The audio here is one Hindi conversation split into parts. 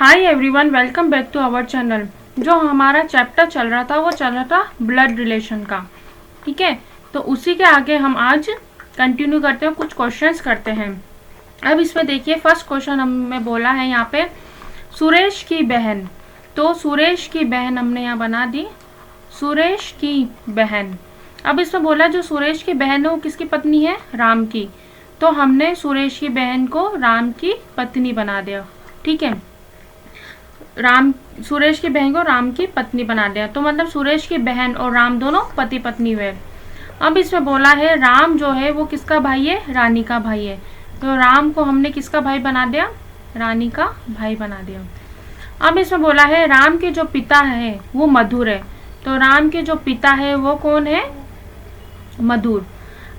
Hi everyone, welcome back to our channel. जो हमारा चैप्टर चल रहा था वो चल रहा था ब्लड रिलेशन का। ठीक है, तो उसी के आगे हम आज कंटिन्यू करते हैं, कुछ क्वेश्चंस करते हैं। अब इसमें देखिए, फर्स्ट क्वेश्चन हमें बोला है यहाँ पे सुरेश की बहन। तो सुरेश की बहन हमने यहाँ बना दी, सुरेश की बहन। अब इसमें बोला जो सुरेश की बहन है वो किसकी पत्नी है? राम की। तो हमने सुरेश की बहन को राम की पत्नी बना दिया। ठीक है, सुरेश की बहन को राम की पत्नी बना दिया। तो मतलब सुरेश की बहन और राम दोनों पति पत्नी हुए। अब इसमें बोला है राम जो है वो किसका भाई है? रानी का भाई है। तो राम को हमने किसका भाई बना दिया? रानी का भाई बना दिया। अब इसमें बोला है राम के जो पिता है वो मधुर है। तो राम के जो पिता है वो कौन है? मधुर।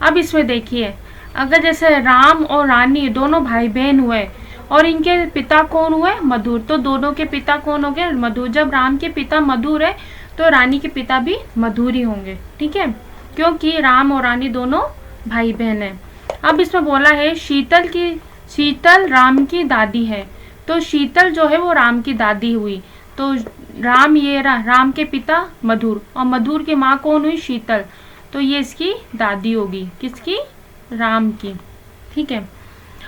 अब इसमें देखिए, अगर जैसे राम और रानी दोनों भाई बहन हुए और इनके पिता कौन हुए? मधुर। तो दोनों के पिता कौन हो गए? मधुर। जब राम के पिता मधुर है तो रानी के पिता भी मधुर ही होंगे। ठीक है, क्योंकि राम और रानी दोनों भाई बहन है। अब इसमें बोला है शीतल राम की दादी है। तो शीतल जो है वो राम की दादी हुई। तो राम के पिता मधुर और मधुर की माँ कौन हुई? शीतल। तो ये इसकी दादी होगी, किसकी? राम की। ठीक है,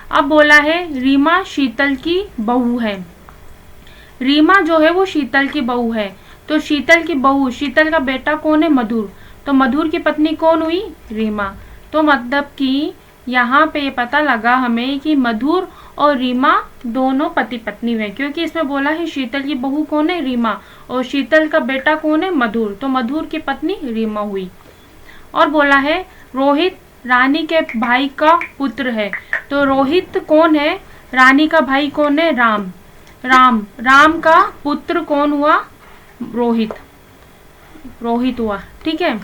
अब बोला है रीमा शीतल की बहू है। रीमा जो है वो शीतल की बहू है। तो शीतल की बहू, शीतल का बेटा कौन है? मधुर। तो मधुर की पत्नी कौन हुई? रीमा। तो मतलब कि यहाँ पे ये पता लगा हमें कि मधुर और रीमा दोनों पति पत्नी हुए, क्योंकि इसमें बोला है शीतल की बहू कौन है? रीमा। और शीतल का बेटा कौन है? मधुर। तो मधुर की पत्नी रीमा हुई। और बोला है रोहित रानी के भाई का पुत्र है। तो रोहित कौन है? रानी का भाई कौन है? राम का पुत्र कौन हुआ? रोहित हुआ। ठीक है,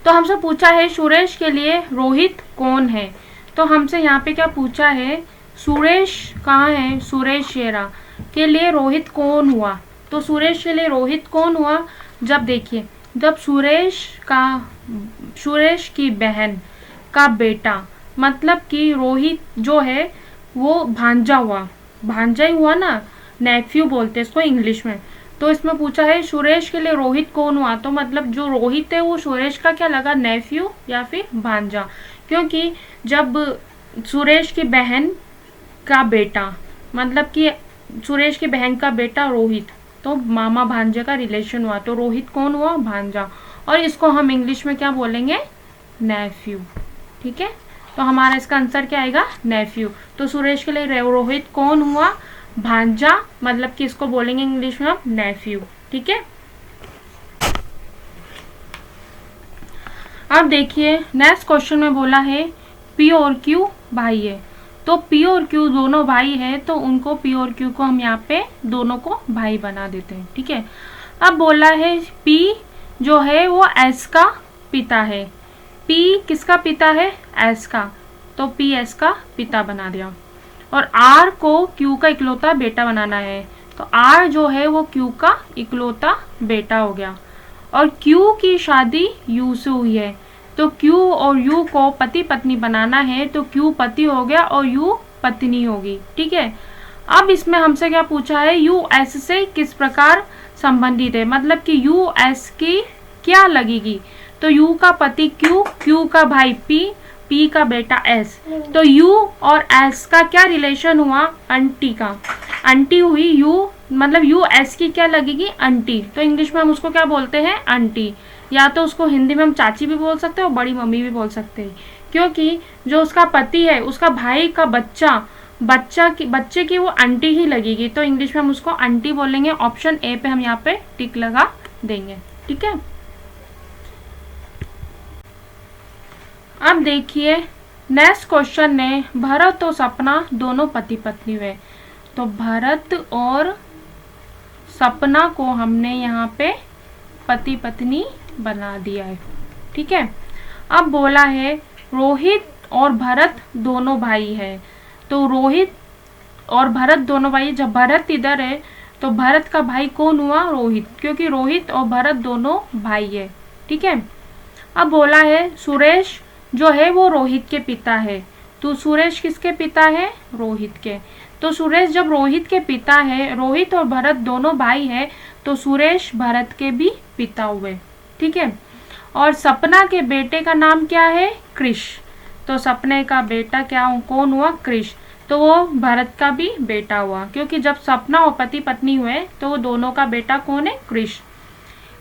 तो हमसे पूछा है सुरेश के लिए रोहित कौन है। तो हमसे यहाँ पे क्या पूछा है? सुरेश कहाँ है? सुरेश शेरा के लिए रोहित कौन हुआ? तो सुरेश के लिए रोहित कौन हुआ? जब देखिए, जब सुरेश की बहन का बेटा, मतलब कि रोहित जो है वो भांजा ही हुआ ना, नेफ्यू बोलते हैं इसको इंग्लिश में। तो इसमें पूछा है सुरेश के लिए रोहित कौन हुआ। तो मतलब जो रोहित है वो सुरेश का क्या लगा? नेफ्यू या फिर भांजा। क्योंकि जब सुरेश की बहन का बेटा, मतलब कि सुरेश की बहन का बेटा रोहित, तो मामा भांजे का रिलेशन हुआ। तो रोहित कौन हुआ? भांजा। और इसको हम इंग्लिश में क्या बोलेंगे? नेफ्यू। ठीक है, तो हमारा इसका आंसर क्या आएगा? नेफ्यू। तो सुरेश के लिए रोहित कौन हुआ? भांजा, मतलब कि इसको बोलेंगे इंग्लिश में हम नेफ्यू। ठीक है, अब देखिए नेक्स्ट क्वेश्चन में बोला है पी और क्यू भाई है। तो पी और क्यू दोनों भाई है, तो उनको पी और क्यू को हम यहाँ पे दोनों को भाई बना देते हैं। ठीक है, अब बोला है पी जो है वो एस का पिता है। पी किसका पिता है? एस का। तो पी एस का पिता बना दिया। और आर को क्यू का इकलौता बेटा बनाना है। तो आर जो है वो क्यू का इकलौता बेटा हो गया। और क्यू की शादी यू से हुई है। तो क्यू और यू को पति पत्नी बनाना है। तो क्यू पति हो गया और यू पत्नी होगी। ठीक है, अब इसमें हमसे क्या पूछा है? यू एस से किस प्रकार संबंधित है, मतलब कि यू एस की क्या लगेगी। तो यू का पति क्यू, क्यू का भाई पी, पी का बेटा एस। तो यू और एस का क्या रिलेशन हुआ? आंटी का। आंटी हुई यू, मतलब यू एस की क्या लगेगी? आंटी। तो इंग्लिश में हम उसको क्या बोलते हैं? आंटी। या तो उसको हिंदी में हम चाची भी बोल सकते हैं और बड़ी मम्मी भी बोल सकते हैं, क्योंकि जो उसका पति है उसका भाई का बच्चे की वो आंटी ही लगेगी। तो इंग्लिश में हम उसको आंटी बोलेंगे। ऑप्शन ए पे हम यहाँ पे टिक लगा देंगे। ठीक है, अब देखिए नेक्स्ट क्वेश्चन ने भरत और सपना दोनों पति पत्नी हुए। तो भरत और सपना को हमने यहाँ पे पति पत्नी बना दिया है। ठीक है, अब बोला है रोहित और भरत दोनों भाई है। तो रोहित और भरत दोनों भाई, जब भरत इधर है तो भरत का भाई कौन हुआ? रोहित, क्योंकि रोहित और भरत दोनों भाई है। ठीक है, अब बोला है सुरेश जो है वो रोहित के पिता है। तो सुरेश किसके पिता है? रोहित के। तो सुरेश जब रोहित के पिता है, रोहित और भरत दोनों भाई है, तो सुरेश भरत के भी पिता हुए। ठीक है। और सपना के बेटे का नाम क्या है? कृष। तो सपने का बेटा कौन हुआ? कृष। तो वो भरत का भी बेटा हुआ, क्योंकि जब सपना और पति पत्नी हुए तो वो दोनों का बेटा कौन है? कृष।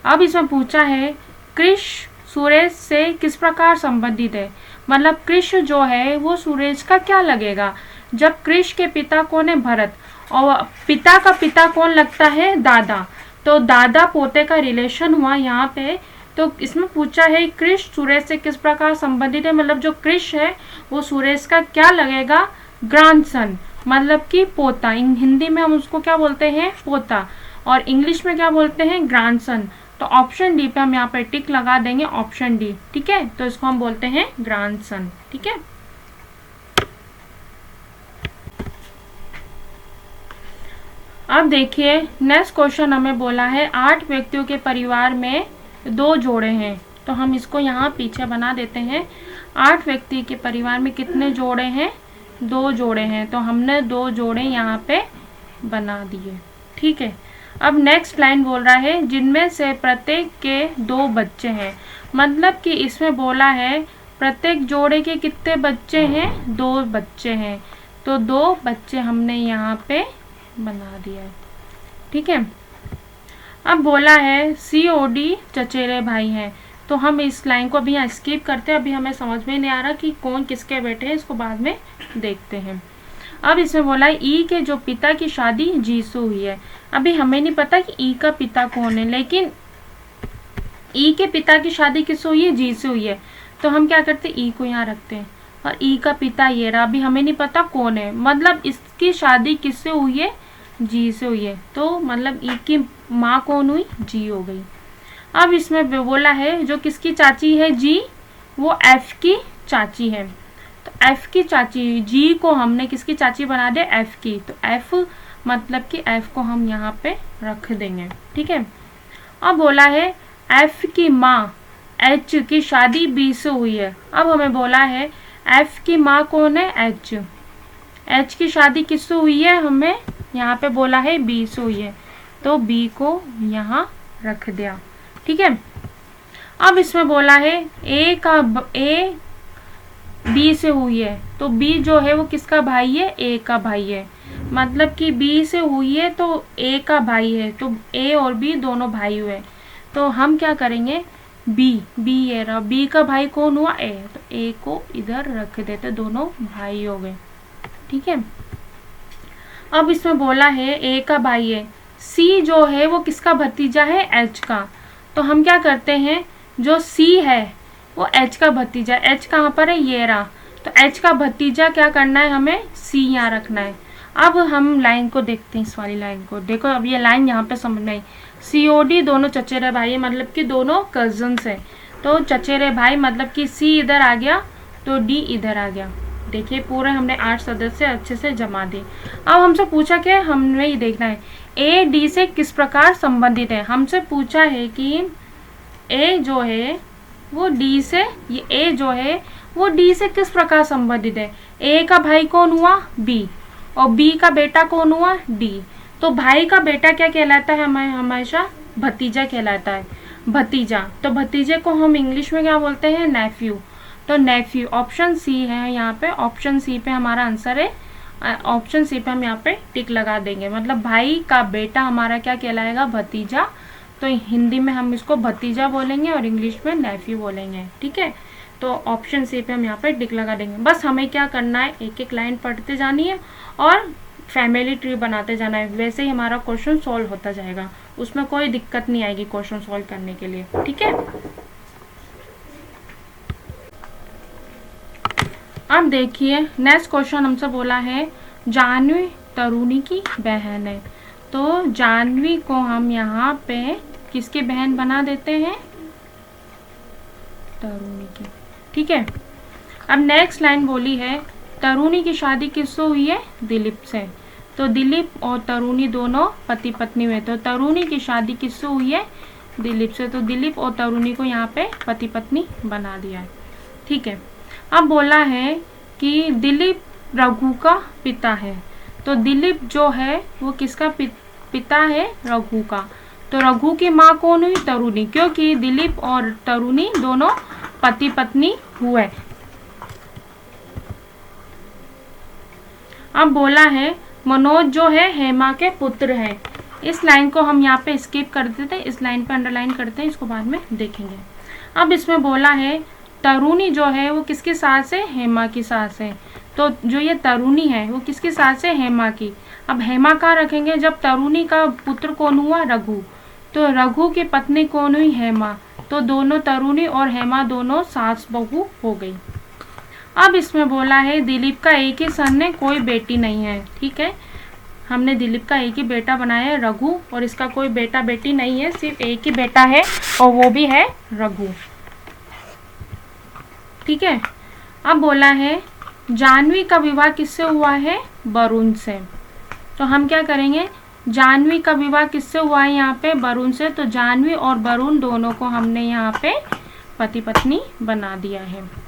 अब इसमें पूछा है कृष सुरेश से किस प्रकार संबंधित है, मतलब कृष जो है वो सुरेश का क्या लगेगा। जब कृष के पिता कौन है? भरत, और पिता का पिता कौन लगता है? दादा। तो दादा पोते का रिलेशन हुआ यहाँ पे। तो इसमें पूछा है कृष सुरेश से किस प्रकार संबंधित है, मतलब जो कृष है वो सुरेश का क्या लगेगा? ग्रैंडसन, मतलब कि पोता। हिंदी में हम उसको क्या बोलते हैं? पोता। और इंग्लिश में क्या बोलते हैं? ग्रैंडसन। तो ऑप्शन डी पे हम यहाँ पे टिक लगा देंगे, ऑप्शन डी। ठीक है, तो इसको हम बोलते हैं ग्रैंडसन। ठीक है। अब देखिए नेक्स्ट क्वेश्चन हमें बोला है 8 व्यक्तियों के परिवार में 2 जोड़े हैं। तो हम इसको यहाँ पीछे बना देते हैं। 8 व्यक्ति के परिवार में कितने जोड़े हैं? 2 जोड़े हैं। तो हमने 2 जोड़े यहाँ पे बना दिए। ठीक है। अब नेक्स्ट लाइन बोल रहा है जिनमें से प्रत्येक के 2 बच्चे हैं, मतलब कि इसमें बोला है प्रत्येक जोड़े के कितने बच्चे हैं? 2 बच्चे हैं। तो 2 बच्चे हमने यहाँ पे बना दिया है। ठीक है। अब बोला है COD चचेरे भाई हैं। तो हम इस लाइन को अभी यहाँ स्किप करते हैं, अभी हमें समझ में नहीं आ रहा कि कौन किसके बेटे हैं, इसको बाद में देखते हैं। अब इसमें बोला है ई के जो पिता की शादी जी से हुई है। अभी हमें नहीं पता कि ई का पिता कौन है, लेकिन ई के पिता की शादी किससे हुई है? जी से हुई है। तो हम क्या करते हैं? ई को यहाँ रखते हैं, और ई का पिता ये रहा। अभी हमें नहीं पता कौन है, मतलब इसकी शादी किससे हुई है? जी से हुई है। तो मतलब ई की माँ कौन हुई? जी हो गई। अब इसमें बोला है जो किसकी चाची है? जी, वो एफ की चाची है। तो एफ की चाची, जी को हमने किसकी चाची बना दिया? एफ की। तो एफ मतलब कि एफ को हम यहाँ पे रख देंगे। ठीक है। अब बोला है एफ की माँ एच की शादी बी से हुई है। अब हमें बोला है एफ की माँ कौन है? एच। एच की शादी किससे हुई है? हमें यहाँ पे बोला है बी से हुई है, तो बी को यहाँ रख दिया। ठीक है। अब इसमें बोला है ए बी से हुई है। तो बी जो है वो किसका भाई है? ए का भाई है। मतलब कि बी से हुई है तो ए का भाई है, तो ए और बी दोनों भाई हुए। तो हम क्या करेंगे? बी ये रहा, बी का भाई कौन हुआ? ए। तो ए को इधर रख देते, दोनों भाई हो गए। ठीक है। अब इसमें बोला है ए का भाई है, सी जो है वो किसका भतीजा है? एच का। तो हम क्या करते हैं? जो सी है वो एच का भतीजा, एच कहाँ पर है? ये रहा। तो एच का भतीजा क्या करना है? हमें सी यहाँ रखना है। अब हम लाइन को देखते हैं, इस वाली लाइन को देखो। अब ये लाइन यहाँ पे समझ में आई। COD दोनों चचेरे भाई है, मतलब कि दोनों कजन्स है। तो चचेरे भाई मतलब कि सी इधर आ गया तो डी इधर आ गया। देखिए पूरे हमने 8 सदस्य अच्छे से जमा दिए। अब हमसे पूछा क्या? हमें ये देखना है ए डी से किस प्रकार संबंधित है। हमसे पूछा है कि ए जो है वो डी से, ये ए जो है वो डी से किस प्रकार संबंधित है। ए का भाई कौन हुआ? बी, और बी का बेटा कौन हुआ? डी। तो भाई का बेटा क्या कहलाता है? हमेशा भतीजा कहलाता है, भतीजा। तो भतीजे को हम इंग्लिश में क्या बोलते हैं? नेफ्यू। तो नेफ्यू ऑप्शन सी है यहाँ पे, ऑप्शन सी पे हमारा आंसर है। ऑप्शन सी पे हम यहाँ पे टिक लगा देंगे, मतलब भाई का बेटा हमारा क्या कहलाएगा? भतीजा। तो हिंदी में हम इसको भतीजा बोलेंगे और इंग्लिश में नेफ्यू बोलेंगे। ठीक है। तो ऑप्शन सी पे हम यहाँ पे टिक लगा देंगे। बस हमें क्या करना है? एक एक लाइन पढ़ते जानी है और फैमिली ट्री बनाते जाना है। वैसे ही हमारा क्वेश्चन सॉल्व होता जाएगा, उसमें कोई दिक्कत नहीं आएगी क्वेश्चन सॉल्व करने के लिए। ठीक है। अब देखिए नेक्स्ट क्वेश्चन हमसे बोला है जानवी तरुणी की बहन है। तो जानवी को हम यहाँ पे किसकी बहन बना देते हैं? तरुणी की। ठीक है। अब नेक्स्ट लाइन बोली है तरुणी की शादी किससे हुई है? दिलीप से। तो दिलीप और तरुणी दोनों पति पत्नी हुए। तो तरुणी की शादी किससे हुई है? दिलीप से। तो दिलीप और तरुणी को यहाँ पे पति पत्नी बना दिया है। ठीक है। अब बोला है कि दिलीप रघु का पिता है। तो दिलीप जो है वो किसका पिता है? रघु का। तो रघु की माँ कौन हुई? तरुणी, क्योंकि दिलीप और तरुणी दोनों पति पत्नी हुए। अब बोला है मनोज जो है हेमा के पुत्र हैं। इस लाइन को हम यहाँ पे स्किप कर देते हैं, इस लाइन पे अंडरलाइन करते हैं, इसको बाद में देखेंगे। अब इसमें बोला है तरुणी जो है वो किसकी सास है? हेमा की सास है। तो जो ये तरुणी है वो किसकी सास है? हेमा की। अब हेमा कहाँ रखेंगे? जब तरुणी का पुत्र कौन हुआ? रघु। तो रघु की पत्नी कौन हुई? हेमा। तो दोनों तरुणी और हेमा दोनों सास बहू हो गई। अब इसमें बोला है दिलीप का एक ही सन है, कोई बेटी नहीं है। ठीक है, हमने दिलीप का एक ही बेटा बनाया है रघु, और इसका कोई बेटा बेटी नहीं है, सिर्फ एक ही बेटा है और वो भी है रघु। ठीक है, अब बोला है जानवी का विवाह किससे हुआ है? वरुण से। तो हम क्या करेंगे? जानवी का विवाह किससे हुआ है? यहाँ पे वरुण से। तो जानवी और वरुण दोनों को हमने यहाँ पे पति पत्नी बना दिया है।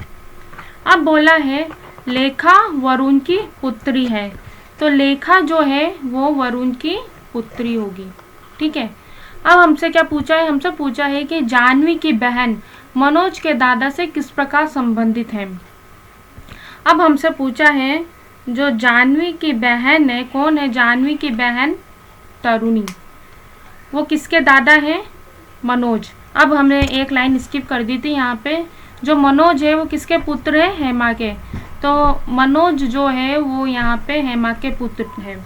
अब बोला है लेखा वरुण की पुत्री है। तो लेखा जो है वो वरुण की पुत्री होगी। ठीक है, अब हमसे क्या पूछा है? हमसे पूछा है कि जानवी की बहन मनोज के दादा से किस प्रकार संबंधित है। अब हमसे पूछा है जो जानवी की बहन है, कौन है जानवी की बहन? तरुणी। वो किसके दादा है? मनोज। अब हमने एक लाइन स्किप कर दी थी यहाँ पे। जो मनोज है वो किसके पुत्र है? हेमा के। तो मनोज जो है वो यहाँ पे हेमा के पुत्र है।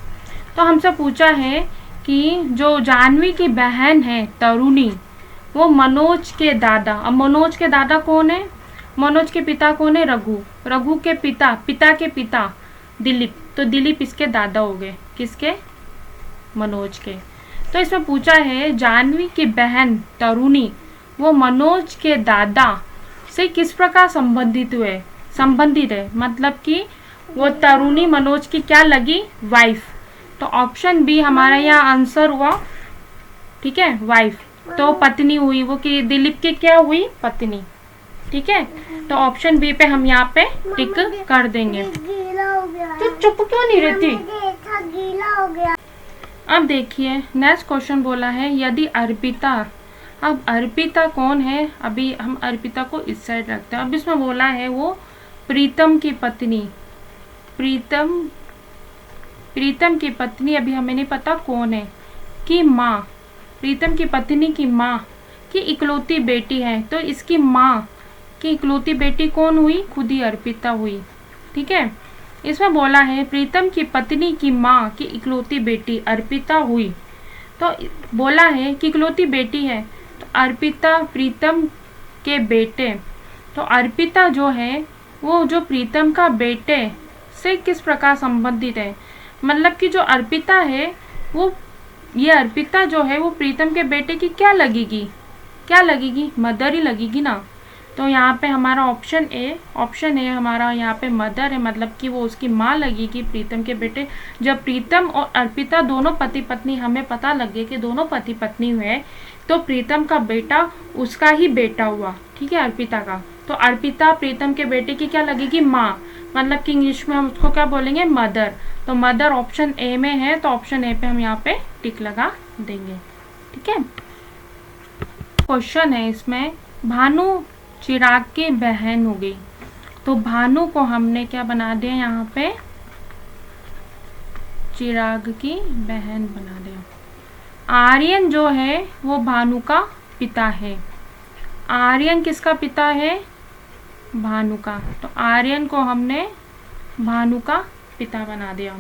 तो हमसे पूछा है कि जो जानवी की बहन है तरुणी, वो मनोज के दादा। अब मनोज के दादा कौन है? मनोज के पिता कौन है? रघु। रघु के पिता के पिता दिलीप। तो दिलीप इसके दादा हो गए, किसके? मनोज के। तो इसमें पूछा है जानवी की बहन तरुणी वो मनोज के दादा से किस प्रकार संबंधित है, मतलब कि वो तरुणी मनोज की क्या लगी? वाइफ। तो ऑप्शन बी हमारा यहाँ आंसर हुआ। ठीक है, वाइफ। तो पत्नी हुई वो, कि दिलीप की क्या हुई? पत्नी। ठीक है, तो ऑप्शन बी पे हम यहाँ पे टिक कर देंगे। तो चुप क्यों नहीं रहती? अब देखिए नेक्स्ट क्वेश्चन बोला है यदि अर्पिता। अब अर्पिता कौन है? अभी हम अर्पिता को इस साइड रखते हैं। अब इसमें बोला है वो प्रीतम की पत्नी। प्रीतम की पत्नी अभी हमें नहीं पता कौन है, की माँ। प्रीतम की पत्नी की माँ की इकलौती बेटी है। तो इसकी माँ की इकलौती बेटी कौन हुई? खुद ही अर्पिता हुई। ठीक है, इसमें बोला है प्रीतम की पत्नी की माँ की इकलौती बेटी अर्पिता हुई। तो बोला है कि इकलौती बेटी है, तो अर्पिता प्रीतम के बेटे। तो अर्पिता जो है वो जो प्रीतम का बेटे से किस प्रकार संबंधित है, मतलब कि जो अर्पिता है वो, ये अर्पिता जो है वो प्रीतम के बेटे की क्या लगेगी? मदर ही लगेगी ना। तो यहाँ पे हमारा ऑप्शन ए हमारा यहाँ पे मदर है, मतलब कि वो उसकी माँ लगेगी प्रीतम के बेटे। जब प्रीतम और अर्पिता दोनों पति पत्नी, हमें पता लग गया कि दोनों पति पत्नी हुए, तो प्रीतम का बेटा उसका ही बेटा हुआ। ठीक है, अर्पिता का। तो अर्पिता प्रीतम के बेटे की क्या लगेगी? माँ, मतलब कि इंग्लिश में हम उसको क्या बोलेंगे? मदर। तो मदर ऑप्शन ए में है, तो ऑप्शन ए पे हम यहाँ पे टिक लगा देंगे। ठीक है, क्वेश्चन है इसमें भानु चिराग की बहन हो गई। तो भानु को हमने क्या बना दिया? यहाँ पे चिराग की बहन बना दिया। आर्यन जो है वो भानु का पिता है। आर्यन किसका पिता है? भानु का। तो आर्यन को हमने भानु का पिता बना दिया।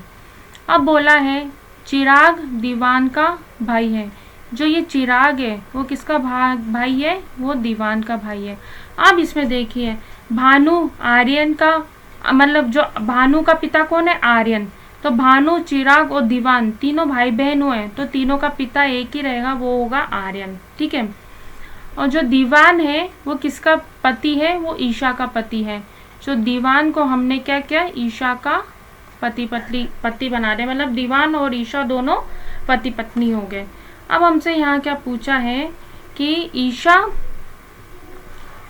अब बोला है चिराग दीवान का भाई है। जो ये चिराग है वो किसका भाई है? वो दीवान का भाई है। अब इसमें देखिए भानु आर्यन का, मतलब जो भानु का पिता कौन है? आर्यन। तो भानु, चिराग और दीवान तीनों भाई बहन हुए, तो तीनों का पिता एक ही रहेगा, वो होगा आर्यन। ठीक है, और जो दीवान है वो किसका पति है? वो ईशा का पति है। जो दीवान को हमने क्या किया? ईशा का पति बना दे, मतलब दीवान और ईशा दोनों पति पत्नी हो गए। अब हमसे यहाँ क्या पूछा है कि ईशा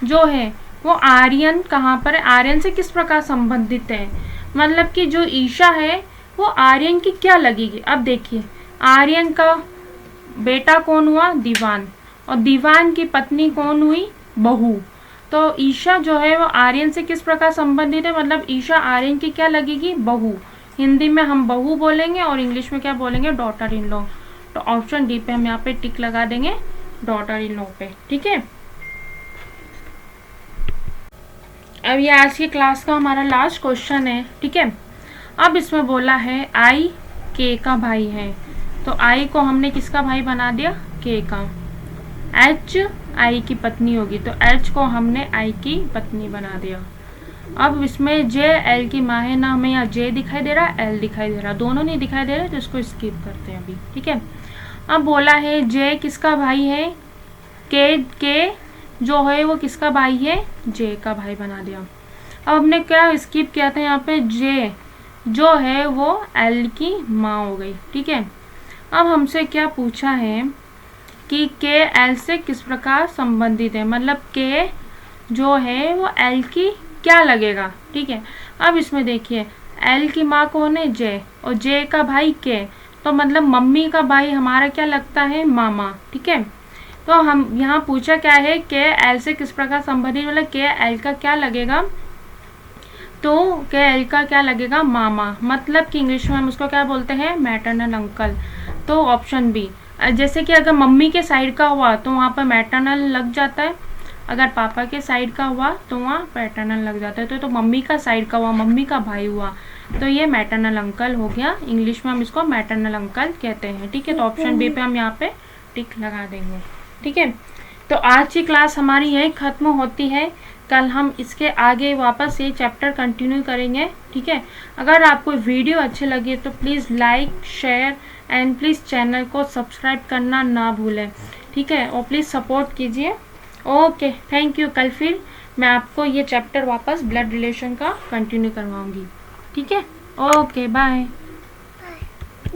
जो है वो आर्यन कहाँ पर है, आर्यन से किस प्रकार संबंधित है, मतलब कि जो ईशा है वो आर्यन की क्या लगेगी। अब देखिए आर्यन का बेटा कौन हुआ, दीवान, और दीवान की पत्नी कौन हुई, बहू। तो ईशा जो है वो आर्यन से किस प्रकार संबंधित है, मतलब ईशा आर्यन की क्या लगेगी, बहू। हिंदी में हम बहू बोलेंगे और इंग्लिश में क्या बोलेंगे, डॉटर इन लॉ। तो ऑप्शन डी पे हम यहाँ पे टिक लगा देंगे, डॉटर इन लॉ पे। ठीक है, अब ये आज की क्लास का हमारा लास्ट क्वेश्चन है। ठीक है, अब इसमें बोला है आई के का भाई है, तो आई को हमने किसका भाई बना दिया, के का। एच आई की पत्नी होगी, तो एच को हमने आई की पत्नी बना दिया। अब इसमें जे एल की माँ है ना, हमें यहाँ जे दिखाई दे रहा है, एल दिखाई दे रहा, दोनों नहीं दिखाई दे रहे, तो इसको स्किप करते हैं अभी। ठीक है, अब बोला है जे किसका भाई है, के जो है वो किसका भाई है, जे का भाई बना दिया। अब हमने क्या स्किप किया था, यहाँ पे जे जो है वो एल की माँ हो गई। ठीक है, अब हमसे क्या पूछा है कि के एल से किस प्रकार संबंधित है, मतलब के जो है वो एल की क्या लगेगा। ठीक है, अब इसमें देखिए एल की माँ कौन है, जे, और जे का भाई के, तो मतलब मम्मी का भाई हमारा क्या लगता है, मामा। ठीक है, तो हम यहाँ पूछा क्या है, के एल से किस प्रकार संबंधित, मतलब के एल का क्या लगेगा, तो के एल का क्या लगेगा, मामा, मतलब कि इंग्लिश में हम उसको क्या बोलते हैं, मैटरनल अंकल। तो ऑप्शन बी, जैसे कि अगर मम्मी के साइड का हुआ तो वहाँ पर मैटरनल लग जाता है, अगर पापा के साइड का हुआ तो वहाँ पैटर्नल लग जाता है। तो मम्मी का साइड का हुआ, मम्मी का भाई हुआ, तो ये मैटरनल अंकल हो गया, इंग्लिश में हम इसको मैटरनल अंकल कहते हैं। ठीक है, तो ऑप्शन बी पे हम यहाँ पे टिक लगा देंगे। ठीक है, तो आज की क्लास हमारी यही ख़त्म होती है, कल हम इसके आगे वापस ये चैप्टर कंटिन्यू करेंगे। ठीक है, अगर आपको वीडियो अच्छी लगी तो please like share and please channel को सब्सक्राइब करना ना भूलें। ठीक है, और प्लीज़ सपोर्ट कीजिए। Okay, thank you. कल फिर मैं आपको ये चैप्टर वापस ब्लड रिलेशन का कंटिन्यू करवाऊंगी। ठीक है, ओके, बाय।